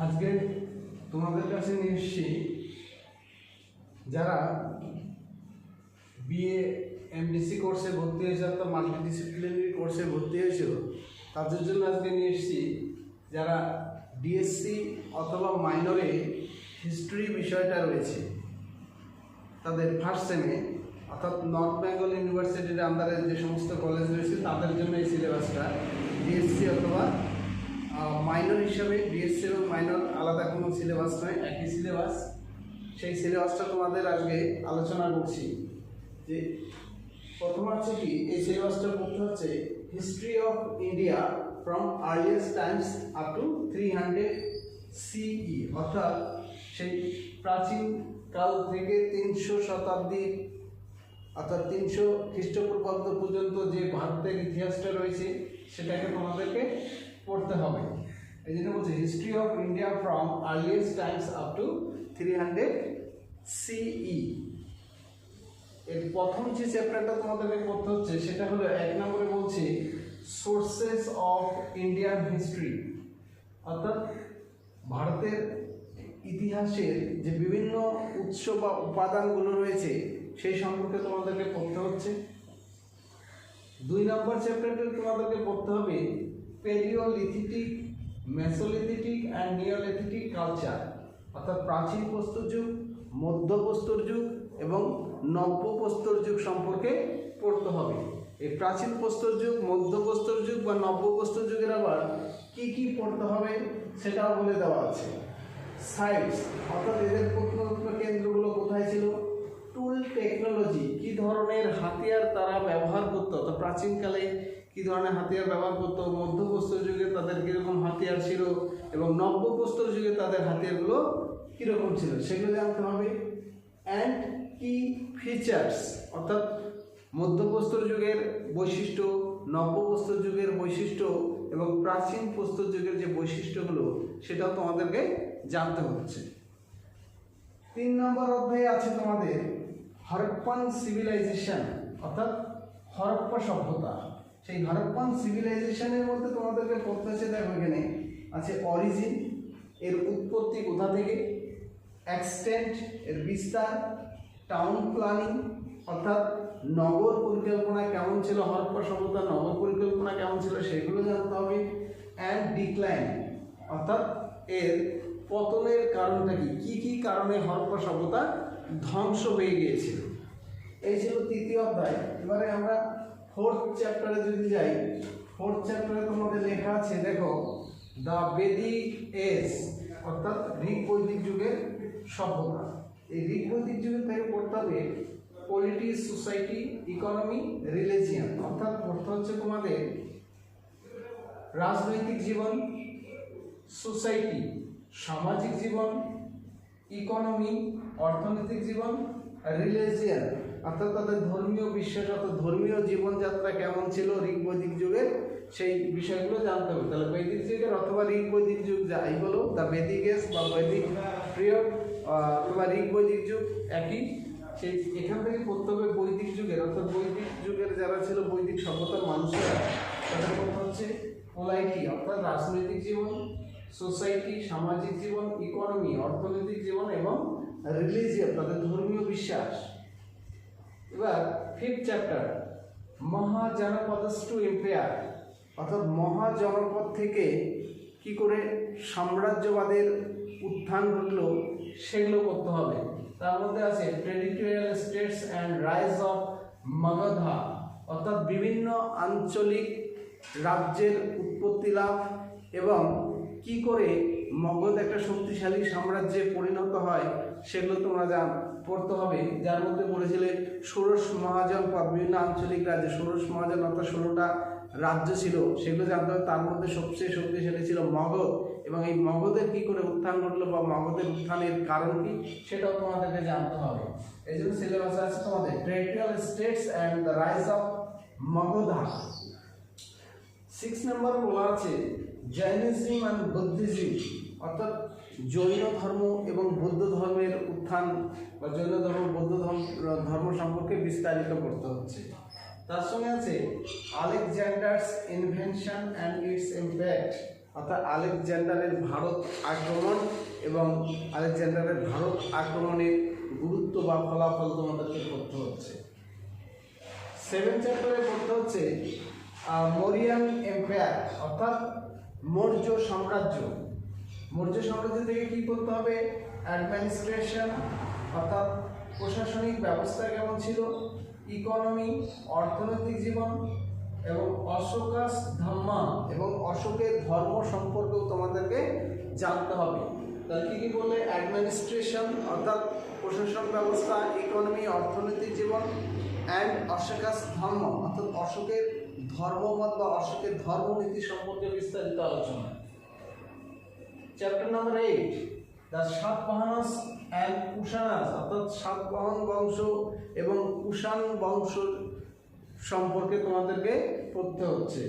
আজকে তোমাদের কাছে নিয়ে এসেছি যারা বিএ এমডিসি কোর্সে ভর্তি হয়েছে অর্থাৎ মাল্টিডিসিপ্লিনারি কোর্সে ভর্তি হয়েছিল তাদের জন্য আজকে নিয়ে এসেছি যারা ডিএসসি অথবা মাইনরে হিস্ট্রি বিষয়টা রয়েছে তাদের ফার্স্ট সেমে অর্থাৎ নর্থ বেঙ্গল ইউনিভার্সিটির আন্ডারে যে সমস্ত কলেজ রয়েছে তাদের জন্য এই সিলেবাসটা ডিএসসি অথবা মাইনর হিসাবে ডিএসসি এবং মাইনর আলাদা কোনো সিলেবাস নয়, একই সিলেবাস। সেই সিলেবাসটা তোমাদের আজকে আলোচনা করছি। যে প্রথম আছে কি, এই সিলেবাসটা পড়তে হচ্ছে history of India from earliest Times up to 300 সিই, অর্থাৎ সেই প্রাচীন কাল থেকে 300 শতাব্দী অর্থাৎ 300 খ্রিস্টপূর্বাব্দ পর্যন্ত যে ভারতের ইতিহাসটা রয়েছে সেটাকে তোমাদেরকে পড়তে হবে। এই জন্য বলছি history of India from earliest Times up to 300 সিই। এর প্রথম যে চ্যাপ্টারটা তোমাদেরকে পড়তে হচ্ছে সেটা হলো 1 নম্বরে বলছি সোর্সেস অফ ইন্ডিয়ান হিস্ট্রি, অর্থাৎ ভারতের ইতিহাসের যে বিভিন্ন উৎস বা উপাদানগুলো রয়েছে সেই সম্পর্কে তোমাদেরকে পড়তে হচ্ছে। 2 নম্বর চ্যাপ্টারটা তোমাদেরকে পড়তে হবে paleolithic, mesolithic and neolithic culture, অর্থাৎ প্রাচীন প্রস্তর যুগ, মধ্যপ্রস্তর যুগ এবং নব্যপ্রস্তর যুগ সম্পর্কে পড়তে হবে। এই প্রাচীন প্রস্তর যুগ, মধ্যপ্রস্তর যুগ বা নব্যপ্রস্তর যুগের আবার কি কি পড়তে হবে সেটাও বলে দেওয়া আছে। সাইটস, অর্থাৎ এদের প্রত্নতত্ত্ব কেন্দ্রগুলো কোথায় ছিল। টুল টেকনোলজি, কি ধরনের হাতিয়ার তারা ব্যবহার করতো, অর্থাৎ প্রাচীনকালে কি ধরনের হাতিয়ার ব্যবহার করতো, মধ্যপ্রস্তর যুগে তাদের কীরকম হাতিয়ার ছিল এবং নব্যপ্রস্তর যুগে তাদের হাতিয়ারগুলো কীরকম ছিল সেগুলো জানতে হবে। অ্যান্ড কি ফিচার্স, অর্থাৎ মধ্যপ্রস্তর যুগের বৈশিষ্ট্য, নব্যপ্রস্তর যুগের বৈশিষ্ট্য এবং প্রাচীন প্রস্তর যুগের যে বৈশিষ্ট্যগুলো সেটাও তোমাদেরকে জানতে হচ্ছে। 3 নম্বর অধ্যায়ে আছে তোমাদের হরপ্পান সিভিলাইজেশন, অর্থাৎ হরপ্পা সভ্যতা। সেই হরপ্পান সিভিলাইজেশনের মধ্যে তোমাদেরকে পড়তে হচ্ছে, দেখো এখানে আছে অরিজিন, এর উৎপত্তি কোথা থেকে, এক্সটেন্ট, এর বিস্তার, টাউন প্ল্যানিং, অর্থাৎ নগর পরিকল্পনা কেমন ছিল, হরপ্পা সভ্যতার নগর পরিকল্পনা কেমন ছিল সেগুলো জানতে হবে। অ্যান্ড ডিক্লাইন, অর্থাৎ এর পতনের কারণটা কি কি কারণে হরপ্পা সভ্যতা ধ্বংস হয়ে গিয়েছিল। এই ছিল 3য় অধ্যায়। এবারে আমরা 4th চ্যাপ্টারে যদি যাই, 4th চ্যাপ্টারে তোমাদের লেখা আছে, দেখো দ্য বেদিক এজ, অর্থাৎ ঋগ বৈদিক যুগের সভ্যতা। এই ঋগ বৈদিক যুগের থেকে পড়তে হবে পলিটিক্স, সোসাইটি, ইকোনমি, রিলিজিয়ন, অর্থাৎ পড়তে হচ্ছে তোমাদের রাজনৈতিক জীবন, সোসাইটি সামাজিক জীবন, ইকোনমি অর্থনৈতিক জীবন, রিলিজিয়ন অর্থাৎ তাদের ধর্মীয় বিশ্বাস, অর্থাৎ ধর্মীয় জীবনযাত্রা কেমন ছিল ঋগ বৈদিক যুগের সেই বিষয়গুলো জানতে হবে। তাহলে বৈদিক যুগের অথবা ঋগ বৈদিক যুগ যাই বলো, দ্য বেদিক এজ বা বৈদিক পিরিয়ড অথবা ঋগ বৈদিক যুগ একই। সেই এখান থেকে পড়তে হবে বৈদিক যুগের, অর্থাৎ বৈদিক যুগের যারা ছিল বৈদিক সভ্যতার মানুষেরা, তাদের পড়তে হচ্ছে পোলাইটি, অর্থাৎ রাজনৈতিক জীবন, সোসাইটি সামাজিক জীবন, ইকোনমি অর্থনৈতিক জীবন এবং রিলিজিয়ন তাদের ধর্মীয় বিশ্বাস। এবার 5th চ্যাপ্টার মহাজনপদস টু এম্পায়ার, অর্থাৎ মহাজনপদ থেকে কি করে সাম্রাজ্যবাদের উত্থান ঘটলো সেগুলো করতে হবে। তার মধ্যে আছে territorial states and rise of Magadha, অর্থাৎ বিভিন্ন আঞ্চলিক রাজ্যের উৎপত্তি লাভ এবং কি করে মগধ একটা শক্তিশালী সাম্রাজ্যে পরিণত হয় সেগুলো তোমরা পড়তে হবে। যার মধ্যে পড়েছিলে ষোড়শ মহাজনপদ, বিভিন্ন আঞ্চলিক রাজ্যে ষোড়শ মহাজন অর্থাৎ 16টা রাজ্য ছিল, সেগুলো জানতে হবে। তার মধ্যে সবচেয়ে শক্তিশালী ছিল মগধ এবং এই মগধের কী করে উত্থান ঘটলো বা মগধের উত্থানের কারণ কি সেটাও তোমাদেরকে জানতে হবে। এই জন্য সিলেবাসে আছে তোমাদের territorial states and the rise of Magadha. 6 নম্বর বলা আছে জৈনিজম অ্যান্ড বুদ্ধিজম, অর্থাৎ জৈন ধর্ম এবং বৌদ্ধ ধর্মের উত্থান বা জৈন ধর্ম বৌদ্ধ ধর্ম সম্পর্কে বিস্তারিত করতে হচ্ছে। তার সঙ্গে আছে আলেকজান্ডার্স ইনভেনশন অ্যান্ড ইটস ইম্প্যাক্ট, অর্থাৎ আলেকজান্ডারের ভারত আক্রমণ এবং আলেকজান্ডারের ভারত আক্রমণের গুরুত্ব বা ফলাফল তোমাদেরকে পড়তে হচ্ছে। 7 চ্যাপ্টারে পড়তে হচ্ছে মৌরিয়ান এম্পায়ার অর্থাৎ মৌর্য সাম্রাজ্য। মৌর্য সাম্রাজ্য থেকে কি করতে হবে? অ্যাডমিনিস্ট্রেশন অর্থাৎ প্রশাসনিক ব্যবস্থা কেমন ছিল, ইকোনমি অর্থনৈতিক জীবন, এবং অশোকাস ধর্ম এবং অশোকের ধর্ম সম্পর্কেও তোমাদেরকে জানতে হবে। তাহলে কী কী বললে? অ্যাডমিনিস্ট্রেশন অর্থাৎ প্রশাসন ব্যবস্থা, ইকোনমি অর্থনৈতিক জীবন, অ্যান্ড অশোকাস ধর্ম অর্থাৎ অশোকের ধর্মমত বা অশোকের ধর্মনীতি সম্পর্কে বিস্তারিত আলোচনা। চ্যাপ্টার নাম্বার 8 দ্য সাতবাহনস অ্যান্ড কুষাণাস অর্থাৎ সাতবাহন বংশ এবং কুষাণ বংশ সম্পর্কে তোমাদেরকে পড়তে হচ্ছে।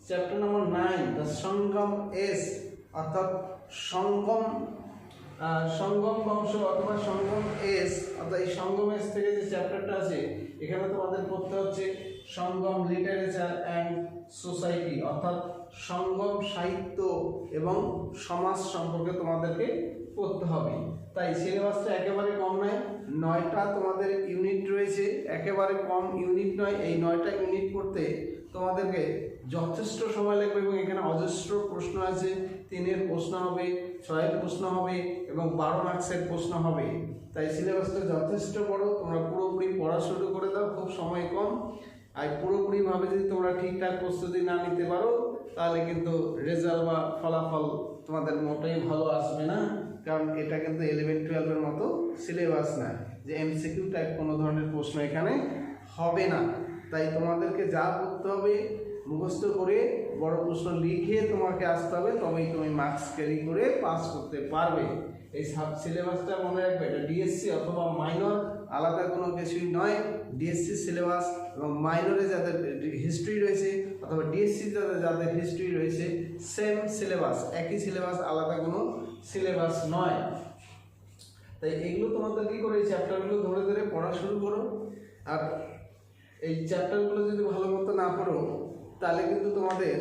Chapter number 9 the Sangam S অর্থাৎ সঙ্গম বংশ অথবা সঙ্গম এস অর্থাৎ এই সঙ্গম এস থেকে যে চ্যাপ্টারটা আছে এখানে তোমাদের পড়তে হচ্ছে সঙ্গম লিটারেচার অ্যান্ড সোসাইটি অর্থাৎ সঙ্গম সাহিত্য এবং সমাজ সম্পর্কে তোমাদেরকে পড়তে হবে। তাই সিলেবাসটা একেবারে কম নয়, 9টা তোমাদের ইউনিট রয়েছে, একেবারে কম ইউনিট নয়। এই 9টা ইউনিট পড়তে তোমাদেরকে যথেষ্ট সময় লাগবে এবং এখানে অজস্র প্রশ্ন আছে। 3-এর প্রশ্ন হবে, 6-এর প্রশ্ন হবে এবং 12 মার্কসের প্রশ্ন হবে। তাই সিলেবাসটা যথেষ্ট বড়, তোমরা পুরোপুরি পড়া শুরু করে দাও, খুব সময় কম। আর পুরোপুরিভাবে যদি তোমরা ঠিকঠাক প্রস্তুতি না নিতে পারো তাহলে কিন্তু রেজাল্ট বা ফলাফল তোমাদের মোটেই ভালো আসবে না, কারণ এটা কিন্তু 11-12-এর মতো সিলেবাস না যে এমসিকিউ টাইপ কোনো ধরনের প্রশ্ন এখানে হবে না। তাই তোমাদেরকে যা করতে হবে মুখস্থ করে বড় প্রশ্ন লিখে তোমাকে আসতে হবে, তবেই তুমি মার্কস ক্যারি করে পাস করতে পারবে। এই সিলেবাসটা মনে রাখবে, এটা ডিএসসি অথবা মাইনর, আলাদা কোনো কিছুই নয়। ডিএসসি সিলেবাস এবং মাইনরে যাদের হিস্ট্রি রয়েছে অথবা ডিএসসি যাদের হিস্ট্রি রয়েছে সেম সিলেবাস, একই সিলেবাস, আলাদা কোনো সিলেবাস নয়। তাই এগুলো তোমাদের কী করে এই চ্যাপ্টারগুলো ধরে ধরে পড়া শুরু করো। আর এই চ্যাপ্টারগুলো যদি ভালো মতো না পড়ো তাহলে কিন্তু তোমাদের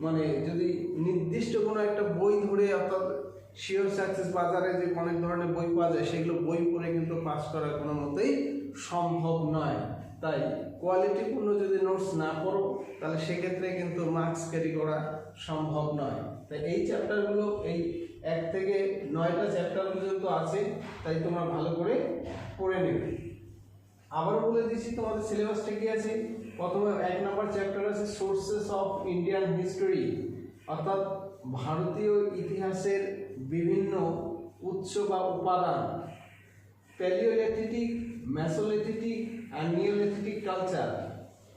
মানে যদি নির্দিষ্ট কোনো একটা বই ধরে অর্থাৎ শিওর সাকসেস বাজারে যে অনেক ধরনের বই পাওয়া যায় সেগুলো বই পড়ে কিন্তু পাস করা কোনো মতেই সম্ভব নয়। তাই কোয়ালিটিপূর্ণ যদি নোটস না পড়ো তাহলে সেক্ষেত্রে কিন্তু মার্কস ক্যারি করা সম্ভব নয়। তাই এই চ্যাপ্টারগুলো এই 1 থেকে 9টা চ্যাপ্টার পর্যন্ত আছে, তাই তোমরা ভালো করে পড়ে নেবে। আবারও বলে দিচ্ছি তোমাদের সিলেবাসটা কি আছে। প্রথমে 1 নম্বর চ্যাপ্টার আছে সোর্সেস অফ ইন্ডিয়ান হিস্টোরি অর্থাৎ ভারতীয় ইতিহাসের বিভিন্ন উৎস বা উপাদান, paleolithic, mesolithic and neolithic culture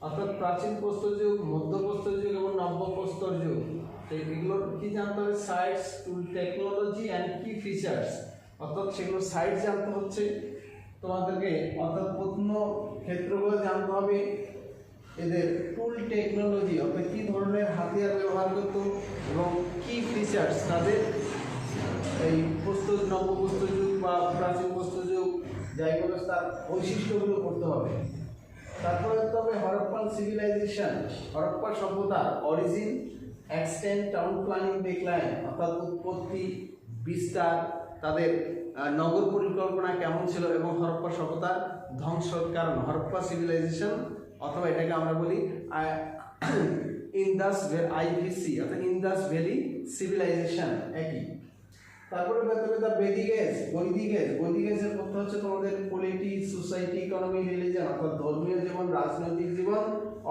অর্থাৎ প্রাচীন প্রস্তর যুগ, মধ্যপ্রস্তর যুগ এবং নব্যপ্রস্তর যুগ। তো এগুলোর কী জানতে হবে? সাইটস, টুল, টেকনোলজি অ্যান্ড কি ফিচার্স অর্থাৎ সেগুলো সাইট জানতে হচ্ছে তোমাদেরকে, অর্থাৎ প্রত্ন ক্ষেত্রগুলো জানতে হবে, এদের টুল টেকনোলজি অর্থাৎ কী ধরনের হাতিয়ার ব্যবহার করত এবং কি ফিচার্স তাদের এই প্রস্তর নব্যপ্রস্তর যুগ বা প্রাচীন প্রস্তর যুগ যাইগুলো তার বৈশিষ্ট্যগুলো করতে হবে। তারপরে হতে হবে হরপ্পান সিভিলাইজেশন, হরপ্পা সভ্যতার origin, extent, town planning, decline অর্থাৎ উৎপত্তি, বিস্তার, তাদের নগর পরিকল্পনা কেমন ছিল এবং হরপ্পা সভ্যতার ধ্বংসের কারণ, হরপ্পা সিভিলাইজেশন অথবা এটাকে আমরা বলি ইন্দাস আইভিসি অর্থাৎ ইন্দাস ভ্যালি সিভিলাইজেশন একই। তারপরে বৈদিক এজ, বৈদিক এজের মধ্যে হচ্ছে তোমাদের পলিটিক্স, সোসাইটি, ইকোনমি, রিলিজন অর্থাৎ ধর্মীয় জীবন, রাজনৈতিক জীবন,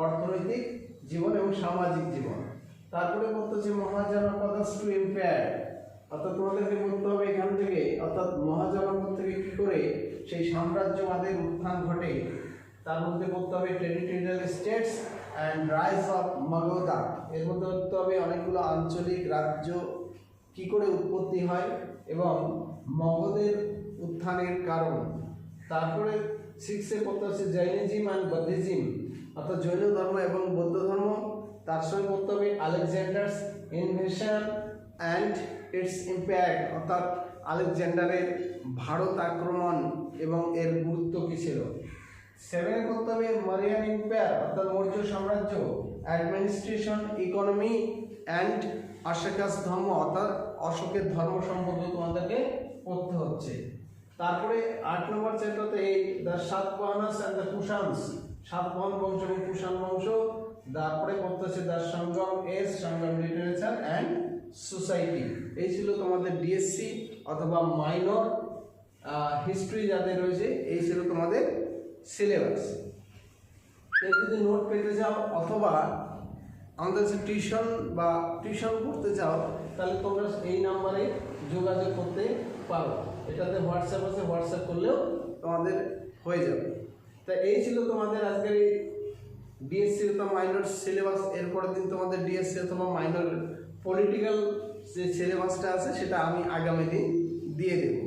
অর্থনৈতিক জীবন এবং সামাজিক জীবন। তারপরে পড়তে হচ্ছে মহাজনপদাস টু এম্পায়ার অর্থাৎ তোমাদেরকে পড়তে হবে এখান থেকে অর্থাৎ মহাজনপদ থেকে কী করে সেই সাম্রাজ্যবাদের উত্থান ঘটে। তার মধ্যে পড়তে হবে territorial states and rise of Magadha, এর মধ্যে পড়তে হবে অনেকগুলো আঞ্চলিক রাজ্য কী করে উৎপত্তি হয় এবং মগধের উত্থানের কারণ। তারপরে 6-এ পড়তে হচ্ছে জৈনিজম অ্যান্ড বৌদ্ধিজম অর্থাৎ জৈন ধর্ম এবং বৌদ্ধ ধর্ম। তার সঙ্গে পড়তে হবে আলেকজান্ডার্স ইনভেশন অ্যান্ড ইটস ইম্প্যাক্ট অর্থাৎ আলেকজান্ডারের ভারত আক্রমণ এবং এর গুরুত্ব কী ছিল। 7-এ পড়তে হবে মৌরিয়ান এম্পায়ার অর্থাৎ মৌর্য সাম্রাজ্য, অ্যাডমিনিস্ট্রেশন, ইকোনমি অ্যান্ড অশোকাস ধর্ম অর্থাৎ অশোকের ধর্ম সম্পর্কে তোমাদেরকে পড়তে হচ্ছে। তারপরে 8 নম্বর চ্যাপ্টারতে এই দ্য সাতবাহনাস অ্যান্ড দ্য কুষাণস, সাতবাহন বংশ এবং কুষাণ বংশ। তারপরে পড়তে হচ্ছে the Sangam Sangam literature and society. এই ছিল তোমাদের ডিএসসি অথবা মাইনর হিস্ট্রি যাদের রয়েছে, এই ছিল তোমাদের সিলেবাস। এর যদি নোট পেতে চাও অথবা আমাদের কাছে টিউশন করতে চাও, তাহলে তোমরা এই নাম্বারে যোগাযোগ করতে পারো। এটাতে হোয়াটসঅ্যাপ আছে, হোয়াটসঅ্যাপ করলেও তোমাদের হয়ে যাবে। তা এই ছিল তোমাদের আজকের এই ডিএসসি অথবা মাইনর সিলেবাস। এরপরের দিন তোমাদের ডিএসসি অথবা মাইনর পলিটিক্যাল যে সিলেবাসটা আছে সেটা আমি আগামী দিন দিয়ে দেবো।